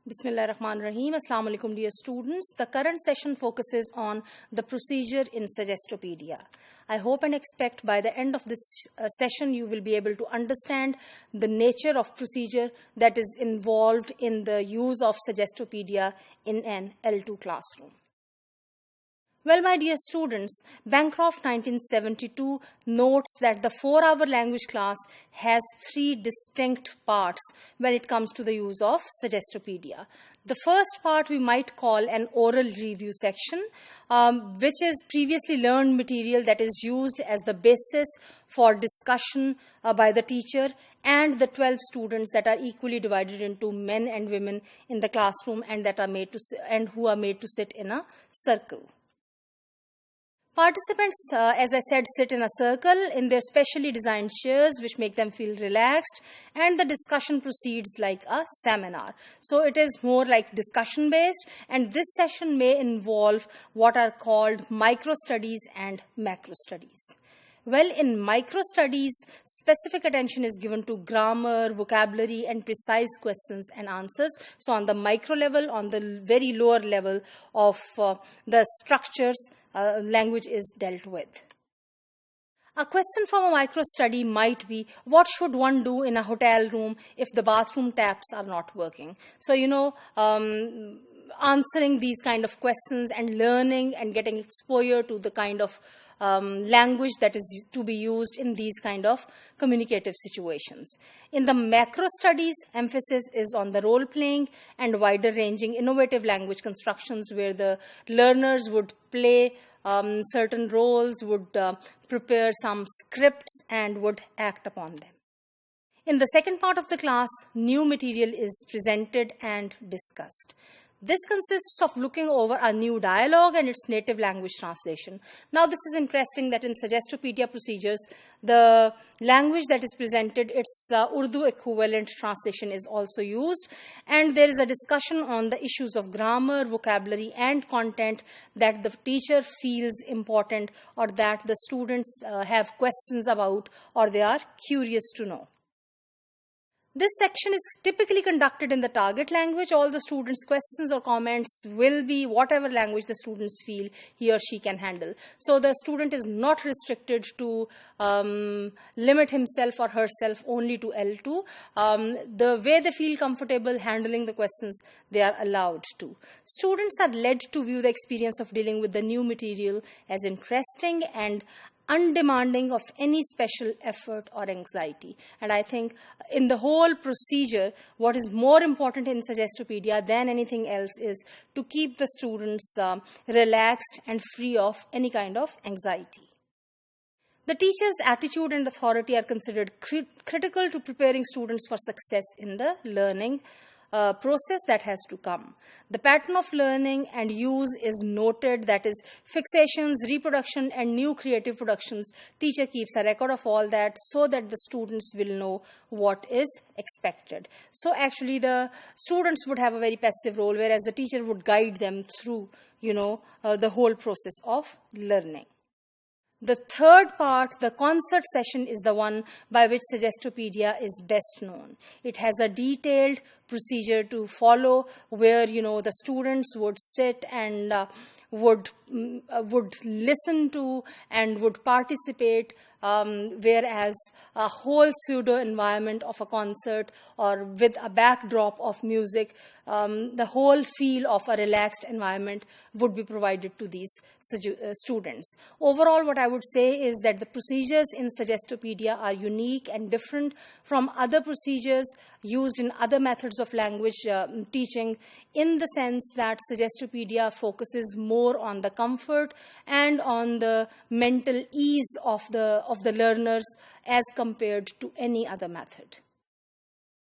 Bismillah ar-Rahman ar-Rahim. Assalamu alaikum, dear students. The current session focuses on the procedure in Suggestopedia. I hope and expect by the end of this session you will be able to understand the nature of procedure that is involved in the use of Suggestopedia in an L2 classroom. Well, my dear students, Bancroft 1972 notes that the 4-hour language class has 3 distinct parts when it comes to the use of Suggestopedia. The first part we might call an oral review section, which is previously learned material that is used as the basis for discussion by the teacher and the 12 students that are equally divided into men and women in the classroom and who are made to sit in a circle. Participants, as I said, sit in a circle in their specially designed chairs which make them feel relaxed, and the discussion proceeds like a seminar. So it is more like discussion based, and this session may involve what are called micro studies and macro studies. Well, in micro studies, specific attention is given to grammar, vocabulary, and precise questions and answers. So on the micro level, on the very lower level of the structures, language is dealt with. A question from a micro study might be, what should one do in a hotel room if the bathroom taps are not working? So, answering these kind of questions and learning and getting exposure to the kind of language that is to be used in these kind of communicative situations. In the macro studies, emphasis is on the role-playing and wider-ranging innovative language constructions where the learners would play certain roles, would prepare some scripts, and would act upon them. In the second part of the class, new material is presented and discussed. This consists of looking over a new dialogue and its native language translation. Now, this is interesting that in Suggestopedia procedures, the language that is presented, its Urdu equivalent translation is also used. And there is a discussion on the issues of grammar, vocabulary, and content that the teacher feels important or that the students have questions about or they are curious to know. This section is typically conducted in the target language. All the students' questions or comments will be whatever language the students feel he or she can handle. So the student is not restricted to limit himself or herself only to L2. The way they feel comfortable handling the questions, they are allowed to. Students are led to view the experience of dealing with the new material as interesting and undemanding of any special effort or anxiety. And I think in the whole procedure, what is more important in Suggestopedia than anything else is to keep the students relaxed and free of any kind of anxiety. The teacher's attitude and authority are considered critical to preparing students for success in the learning process that has to come. The pattern of learning and use is noted, that is fixations, reproduction, and new creative productions. Teacher keeps a record of all that so that the students will know what is expected. So actually the students would have a very passive role, whereas the teacher would guide them through, the whole process of learning. The third part, the concert session, is the one by which Suggestopedia is best known. It has a detailed procedure to follow where, the students would sit and would listen to and would participate, whereas a whole pseudo environment of a concert or with a backdrop of music, the whole feel of a relaxed environment would be provided to these students. Overall, what I would say is that the procedures in Suggestopedia are unique and different from other procedures used in other methods of language teaching, in the sense that Suggestopedia focuses more on the comfort and on the mental ease of the learners as compared to any other method.